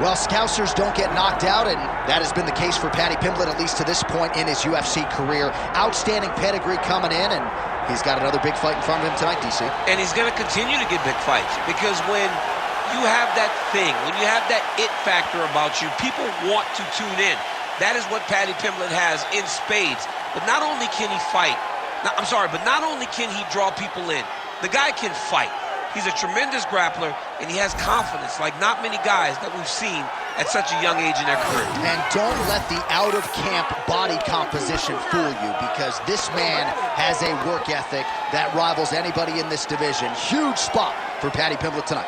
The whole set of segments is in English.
Well, Scousers don't get knocked out, and that has been the case for Paddy Pimblett, at least to this point in his UFC career. Outstanding pedigree coming in, and he's got another big fight in front of him tonight, DC. And he's going to continue to get big fights, because when you have that thing, when you have that it factor about you, people want to tune in. That is what Paddy Pimblett has in spades. But not only can he fight, but not only can he draw people in, the guy can fight. He's a tremendous grappler, and he has confidence like not many guys that we've seen at such a young age in their career. And don't let the out-of-camp body composition fool you, because this man has a work ethic that rivals anybody in this division. Huge spot for Paddy Pimblett tonight.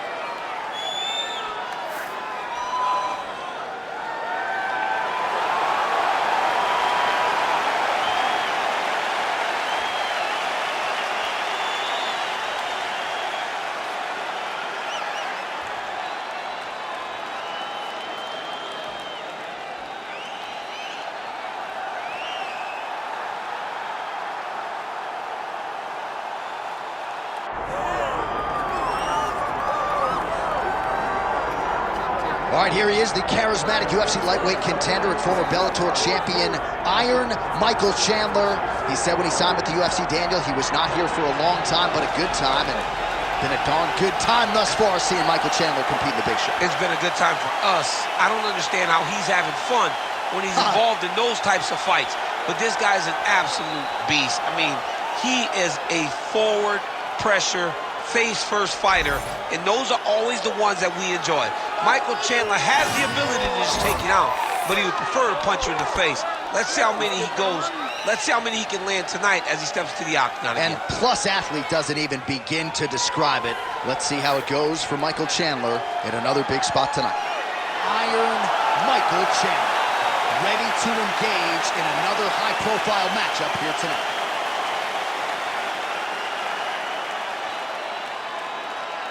All right, here he is, the charismatic UFC lightweight contender and former Bellator champion, Iron Michael Chandler. He said when he signed with the UFC, Daniel, he was not here for a long time, but a good time, and been a darn good time thus far seeing Michael Chandler compete in the big show. It's been a good time for us. I don't understand how he's having fun when he's involved in those types of fights, but this guy's an absolute beast. I mean, he is a forward pressure, face-first fighter, and those are always the ones that we enjoy. Michael Chandler has the ability to just take you out, but he would prefer to punch you in the face. Let's see how many he goes. Let's see how many he can land tonight as he steps to the octagon again. And plus athlete doesn't even begin to describe it. Let's see how it goes for Michael Chandler in another big spot tonight. Iron Michael Chandler, ready to engage in another high-profile matchup here tonight.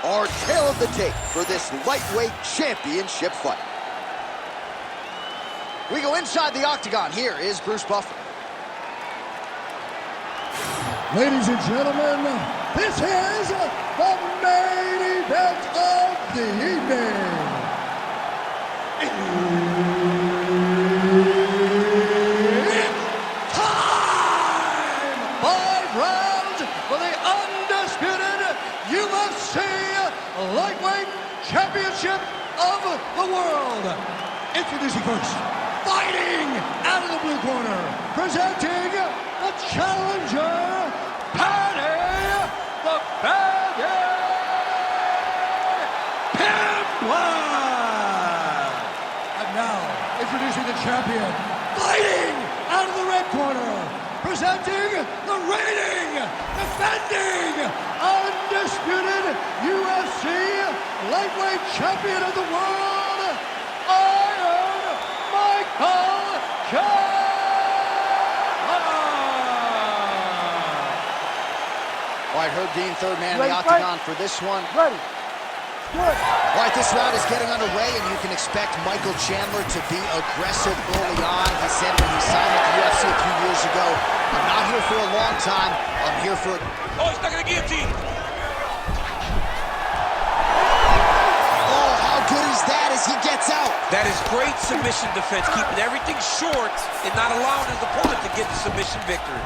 Our tail of the tape for this lightweight championship fight. We go inside the octagon. Here is Bruce Buffer. Ladies and gentlemen, this is the main event of the evening. It's time! 5 rounds for the undisputed UFC Lightweight Championship of the world. Introducing first, fighting out of the blue corner, presenting the challenger, Paddy the Paddy Pimblett. And now, introducing the champion, fighting out of the red corner, presenting the reigning, defending, undisputed UFC lightweight champion of the world, Iron Michael Chandler. All right, Herb Dean, third man in the octagon for this one. Ready. Good. All right, this round is getting underway, and you can expect Michael Chandler to be aggressive early on. He said when he signed with the UFC a few years ago, I'm not here for a long time, I'm here for... Oh, he's stuck in the guillotine. Oh, how good is that as he gets out? That is great submission defense, keeping everything short and not allowing his opponent to get the submission victory.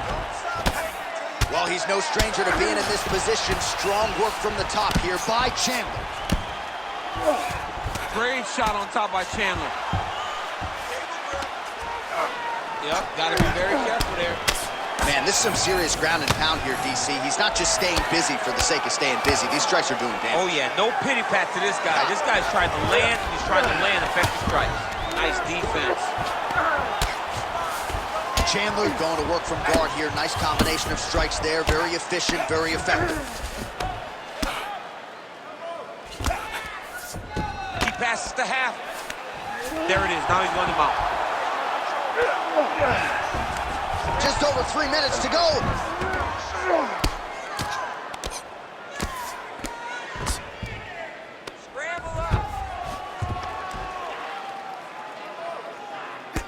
Well, he's no stranger to being in this position. Strong work from the top here by Chandler. Great shot on top by Chandler. Yep, gotta be very careful there. Man, this is some serious ground and pound here, DC. He's not just staying busy for the sake of staying busy. These strikes are doing damage. Oh, yeah, no pity pat to this guy. This guy's trying to land, and he's trying to land effective strikes. Nice defense. Chandler going to work from guard here. Nice combination of strikes there. Very efficient, very effective. He passes to half. There it is. Now he's running him out. Just over 3 minutes to go. Scramble up.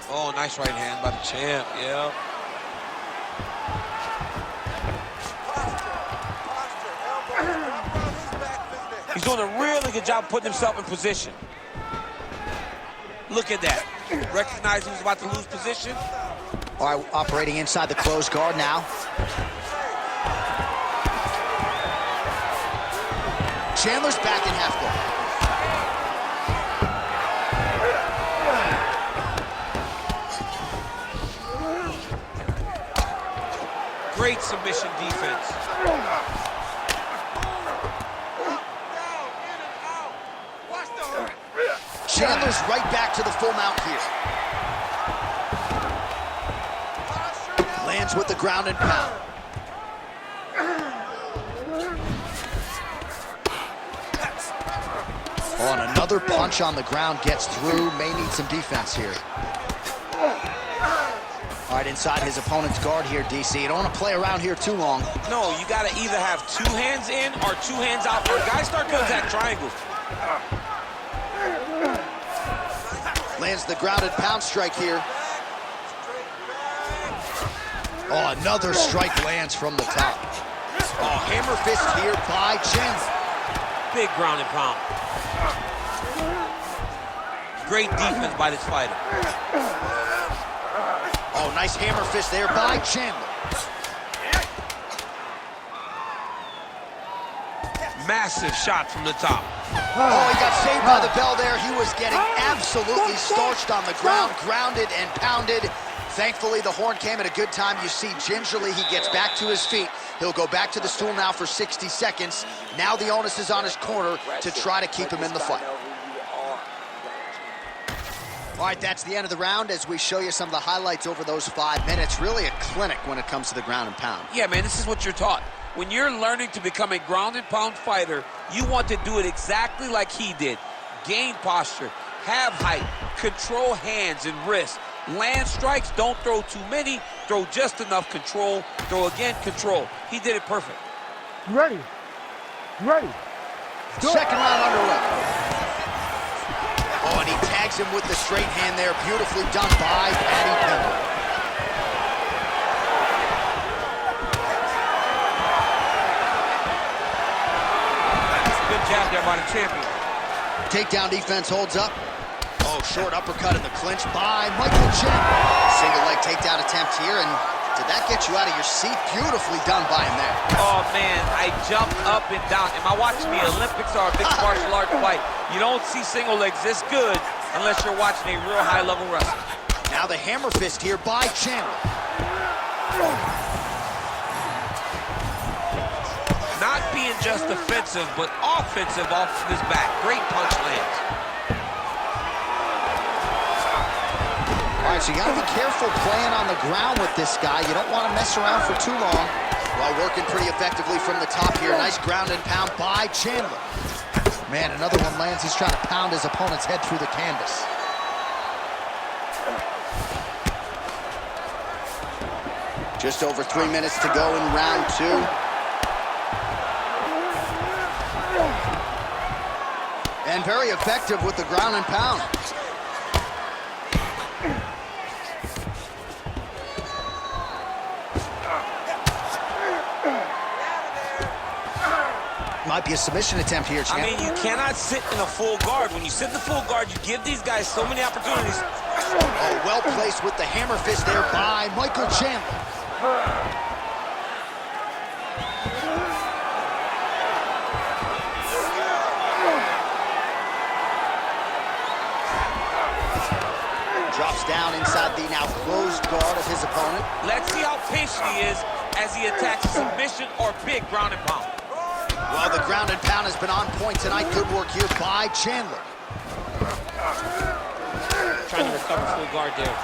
Oh, nice right hand by the champ. Yeah. He's doing a really good job putting himself in position. Look at that. Recognize who's about to lose position. All right, operating inside the closed guard now. Chandler's back in half guard. Great submission defense. Chandler's right back to the full mount here. Lands with the ground and pound. Oh, and another punch on the ground gets through. May need some defense here. All right, inside his opponent's guard here, DC. You don't want to play around here too long. No, you got to either have 2 hands in or 2 hands out. Or guys start contact triangles. Lands the grounded pound strike here. Oh, another strike lands from the top. Oh, hammer fist here by Chandler. Big ground and pound. Great defense by this fighter. Oh, nice hammer fist there by Chandler. Massive shot from the top. Oh, he got saved by the bell there. He was getting absolutely starched on the ground, grounded and pounded. Thankfully, the horn came at a good time. You see, gingerly, he gets back to his feet. He'll go back to the stool now for 60 seconds. Now the onus is on his corner to try to keep him in the fight. All right, that's the end of the round as we show you some of the highlights over those 5 minutes. Really a clinic when it comes to the ground and pound. Yeah, man, this is what you're taught. When you're learning to become a ground and pound fighter, you want to do it exactly like he did. Gain posture, have height, control hands and wrists. Land strikes, don't throw too many, throw just enough, control, throw again, control. He did it perfect. You ready? You ready? Second round underway. Oh, and he tags him with the straight hand there. Beautifully done by Paddy Pimblett. Good jab there by the champion. Takedown defense holds up. Oh, short uppercut in the clinch by Michael Chandler. Single leg takedown attempt here, and did that get you out of your seat? Beautifully done by him there. Oh, man, I jumped up and down. Am I watching the Olympics or a mixed martial art fight? You don't see single legs this good unless you're watching a real high-level wrestler. Now the hammer fist here by Chandler. Not being just defensive, but offensive off his back. Great punch lands. All right, so you got to be careful playing on the ground with this guy. You don't want to mess around for too long. While working pretty effectively from the top here. Nice ground and pound by Chandler. Man, another one lands. He's trying to pound his opponent's head through the canvas. Just over 3 minutes to go in round 2. And very effective with the ground and pound. Might be a submission attempt here, champ. I mean, you cannot sit in a full guard. When you sit in the full guard, you give these guys so many opportunities. Oh, well placed with the hammer fist there by Michael Chandler. Drops down inside the now closed guard of his opponent. Let's see how patient he is as he attacks a submission or big ground and pound. Well, the ground and pound has been on point tonight. Good work here by Chandler. Trying to recover full guard there.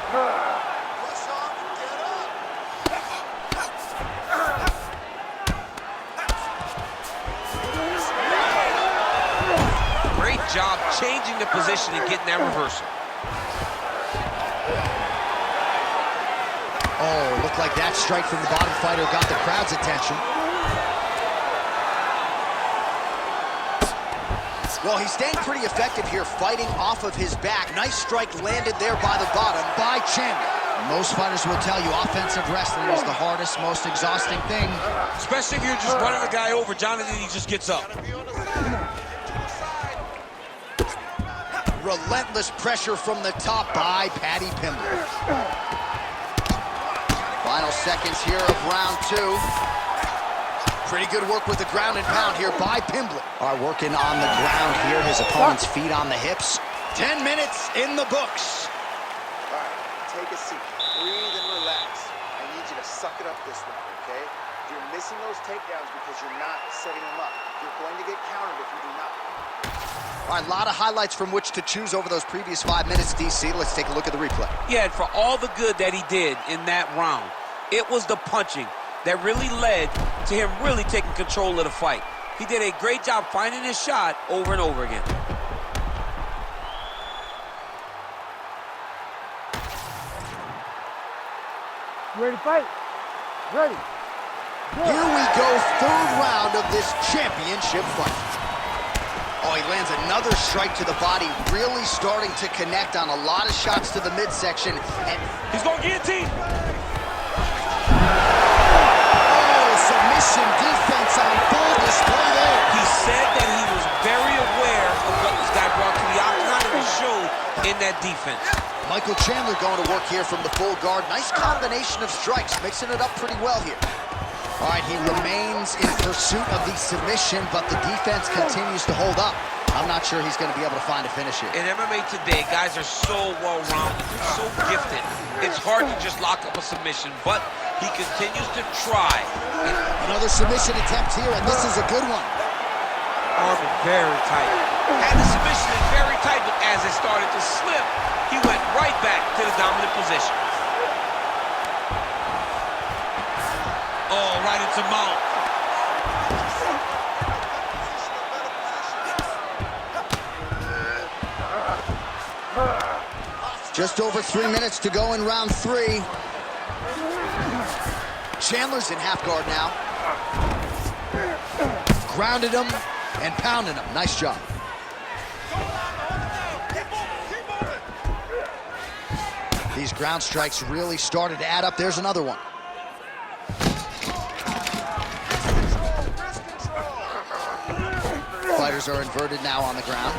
Great job changing the position and getting that reversal. Oh, looked like that strike from the bottom fighter got the crowd's attention. Well, he's staying pretty effective here, fighting off of his back. Nice strike landed there by the bottom by Chandler. Most fighters will tell you offensive wrestling is the hardest, most exhausting thing. Especially if you're just running the guy over. Jonathan, he just gets up. Relentless pressure from the top by Paddy Pimblett. Final seconds here of round 2. Pretty good work with the ground and pound here by Pimblett. All right, working on the ground here. His opponent's feet on the hips. 10 minutes in the books. All right, take a seat. Breathe and relax. I need you to suck it up this round, okay? You're missing those takedowns because you're not setting them up. You're going to get countered if you do not. All right, a lot of highlights from which to choose over those previous 5 minutes, DC. Let's take a look at the replay. Yeah, and for all the good that he did in that round, it was the punching that really led to him really taking control of the fight. He did a great job finding his shot over and over again. Ready to fight? Ready. Here we go, 3rd round of this championship fight. Oh, he lands another strike to the body, really starting to connect on a lot of shots to the midsection. And he's going to guillotine. Oh, submission defense on full display there. He said that he was very aware of what this guy brought to the octagon, and it showed in that defense. Michael Chandler going to work here from the full guard. Nice combination of strikes, mixing it up pretty well here. All right, he remains in pursuit of the submission, but the defense continues to hold up. I'm not sure he's going to be able to find a finish here. In MMA today, guys are so well-rounded, they're so gifted. It's hard to just lock up a submission, but he continues to try. Another submission attempt here, and this is a good one. Arm is very tight. And the submission is very tight, but as it started to slip, he went right back to the dominant position. Oh, right into mount. Just over 3 minutes to go in round 3. Chandler's in half guard now. Grounded him and pounded him. Nice job. These ground strikes really started to add up. There's another one. Fighters are inverted now on the ground.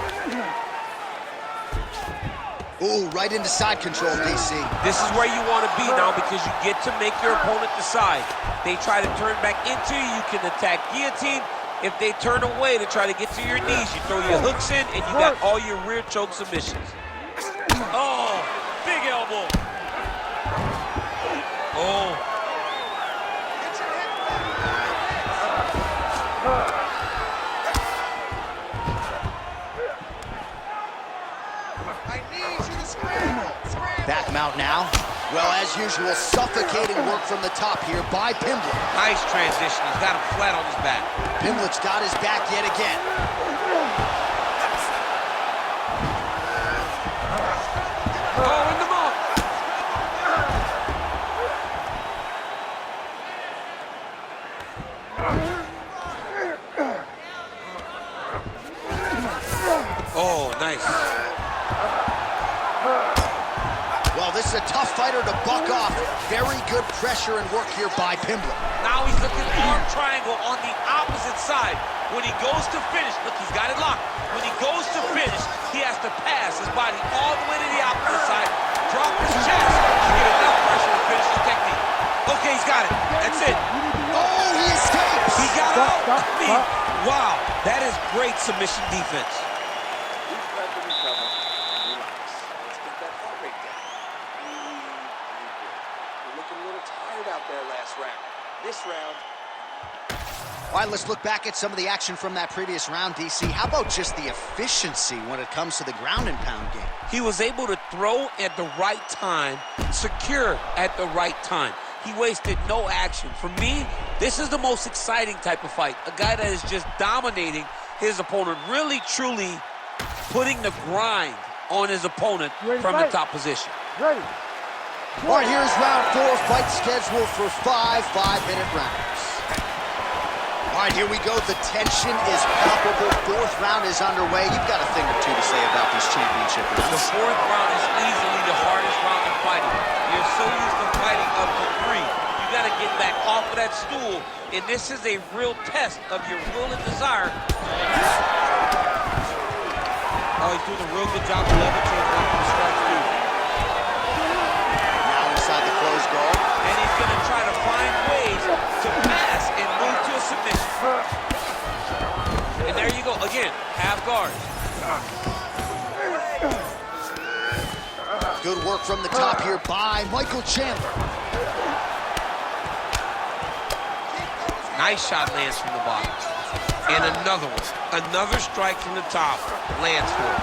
Ooh, right into side control, DC. This is where you want to be now because you get to make your opponent decide. They try to turn back into you, you can attack guillotine. If they turn away to try to get to your knees, you throw your hooks in and you got all your rear choke submissions. Oh, big elbow. Oh. Back mount now. Well, as usual, suffocating work from the top here by Pimblett. Nice transition. He's got him flat on his back. Pimblett's got his back yet again. Oh, in the mouth. Oh, nice. Well, this is a tough fighter to buck off. Very good pressure and work here by Pimblett. Now he's looking arm triangle on the opposite side. When he goes to finish, look, he's got it locked. When he goes to finish, he has to pass his body all the way to the opposite side, drop his chest to get enough pressure to finish his technique. Okay, he's got it. That's it. Oh, he escapes. He got out. I mean, wow, that is great submission defense. This round. All right, let's look back at some of the action from that previous round, DC. How about just the efficiency when it comes to the ground and pound game? He was able to throw at the right time, secure at the right time. He wasted no action. For me, this is the most exciting type of fight. A guy that is just dominating his opponent, really, truly putting the grind on his opponent from the top position. Ready. All right, here's round 4, fight scheduled for 5 5-minute rounds. All right, here we go. The tension is palpable. 4th round is underway. You've got a thing or two to say about these championship rounds. The 4th round is easily the hardest round in fighting. You're so used to fighting up to 3. You got to get back off of that stool, and this is a real test of your will and desire. Oh, he's doing a real good job of level changing off the strikes, too. Now inside the closed guard. And he's going to try to find ways to pass and move to a submission. And there you go. Again, half guard. Good work from the top here by Michael Chandler. Nice shot lands from the bottom. And another one. Another strike from the top lands for him.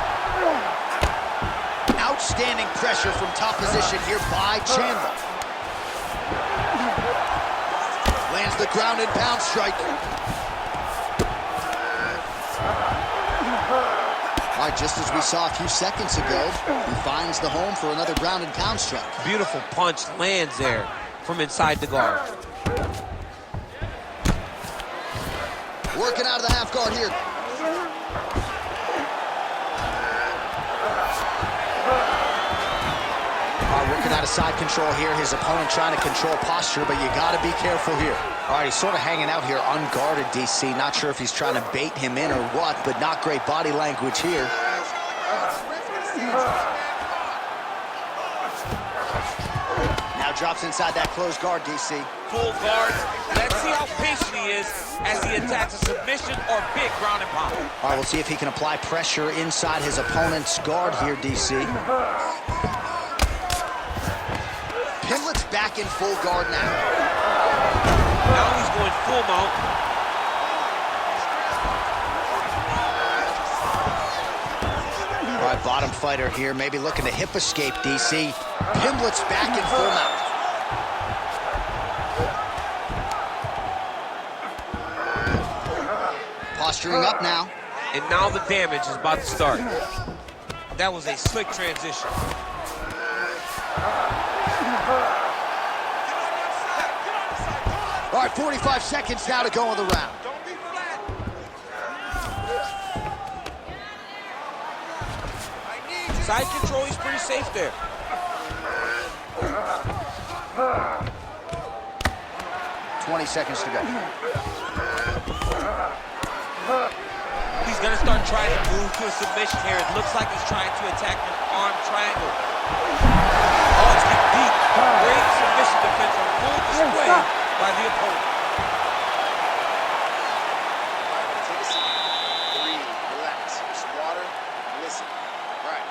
Outstanding pressure from top position here by Chandler. Lands the ground and pound strike. All right, just as we saw a few seconds ago, he finds the home for another ground and pound strike. Beautiful punch lands there from inside the guard. Working out of the half guard here. Working out of side control here. His opponent trying to control posture, but you got to be careful here. All right, he's sort of hanging out here unguarded, DC. Not sure if he's trying to bait him in or what, but not great body language here. Now drops inside that closed guard, DC. Full guard. Let's see how patient he is as he attacks a submission or big ground and pound. All right, we'll see if he can apply pressure inside his opponent's guard here, DC. Pimblett's back in full guard now. Now he's going full mount. All right, bottom fighter here, maybe looking to hip escape, DC. Pimblett's back in full mount. Posturing up now. And now the damage is about to start. That was a slick transition. All right, 45 seconds now to go in the round. Side control, he's pretty safe there. $20 seconds to go. He's gonna start trying to move to a submission here. It looks like he's trying to attack an arm triangle. Oh, it's getting deep. Great submission defense on full display by the opponent. Take a seat. Breathe. Relax. Some water. Listen. Right.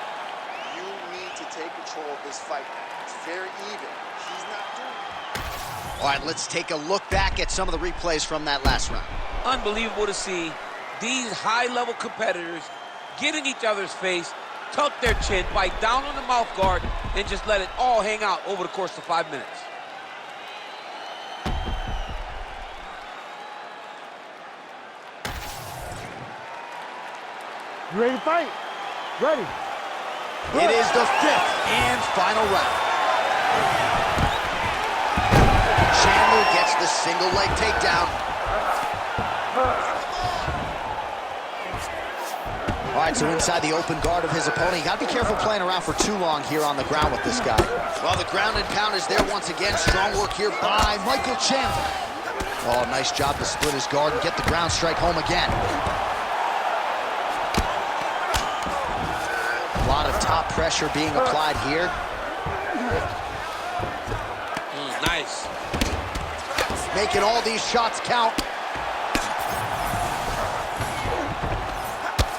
You need to take control of this fight now. It's very even. He's not doing it. All right, let's take a look back at some of the replays from that last round. Unbelievable to see these high-level competitors get in each other's face, tuck their chin, bite down on the mouth guard, and just let it all hang out over the course of 5 minutes. You ready to fight? Ready. It is the fifth and final round. Chandler gets the single leg takedown. All right, so inside the open guard of his opponent. You got to be careful playing around for too long here on the ground with this guy. Well, the ground and pound is there once again. Strong work here by Michael Chandler. Oh, nice job to split his guard and get the ground strike home again. A lot of top pressure being applied here. Nice. Making all these shots count.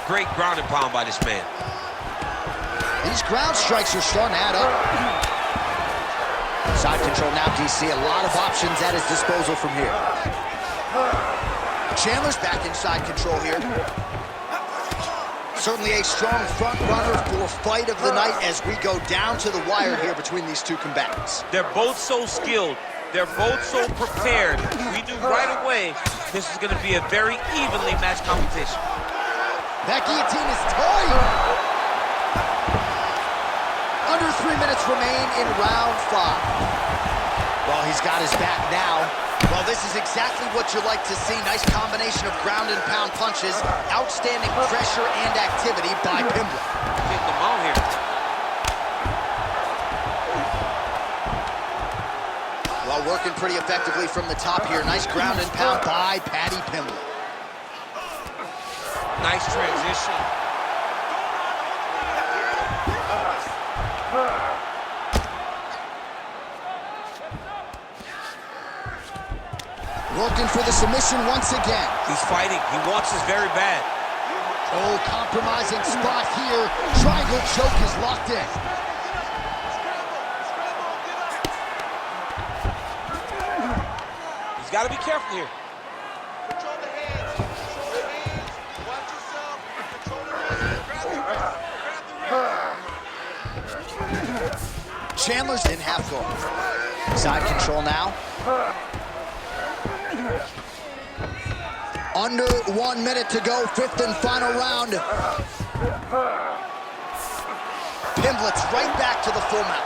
Great ground and pound by this man. These ground strikes are starting to add up. Side control now, DC. A lot of options at his disposal from here. Chandler's back in side control here. Certainly a strong front runner for fight of the night as we go down to the wire here between these two combatants. They're both so skilled. They're both so prepared. We knew right away this is going to be a very evenly matched competition. That guillotine is tight. Under 3 minutes remain in round 5. Well, he's got his back now. Well, this is exactly what you like to see. Nice combination of ground and pound punches. Outstanding pressure and activity by Pimblett. Get them out here. Well, working pretty effectively from the top here. Nice ground and pound by Paddy Pimblett. Nice transition. Working for the submission once again. He's fighting. He wants this very bad. Oh, compromising spot here. Triangle choke is locked in. He's got to be careful here. Control the hands. Control the hands. Watch yourself. Control the wrist. Grab the wrist. Chandler's in half guard. Side control now. Under 1 minute to go, fifth and final round. Pimblett's right back to the full mount.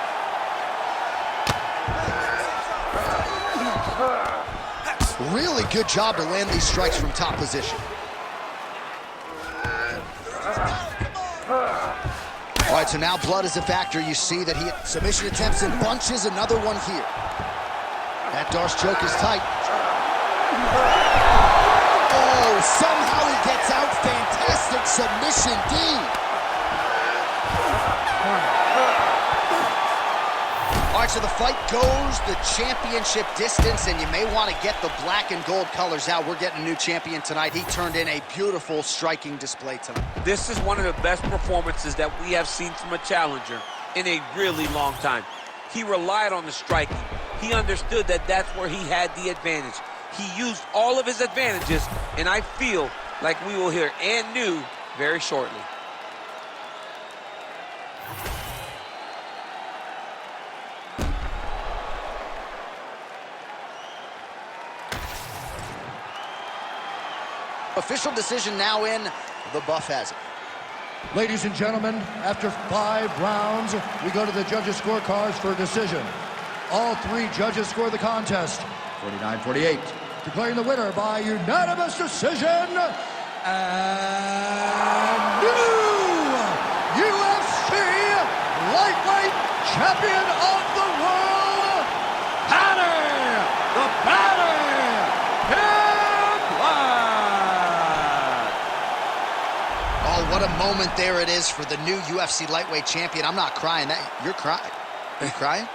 Really good job to land these strikes from top position. All right, so now blood is a factor. You see that he submission attempts in bunches, another one here. That Darce choke is tight. Oh, somehow he gets out. Fantastic submission D. All right, so the fight goes the championship distance, and you may want to get the black and gold colors out. We're getting a new champion tonight. He turned in a beautiful striking display tonight. This is one of the best performances that we have seen from a challenger in a really long time. He relied on the striking. He understood that that's where he had the advantage. He used all of his advantages, and I feel like we will hear and new very shortly. Official decision now in. The buff has it. Ladies and gentlemen, after 5 rounds, we go to the judges' scorecards for a decision. All 3 judges score the contest, 49-48. Declaring the winner by unanimous decision, and new UFC lightweight champion of the world, Paddy the Paddy Pimblett. Oh, what a moment there it is for the new UFC lightweight champion. I'm not crying. You're crying. Are you crying?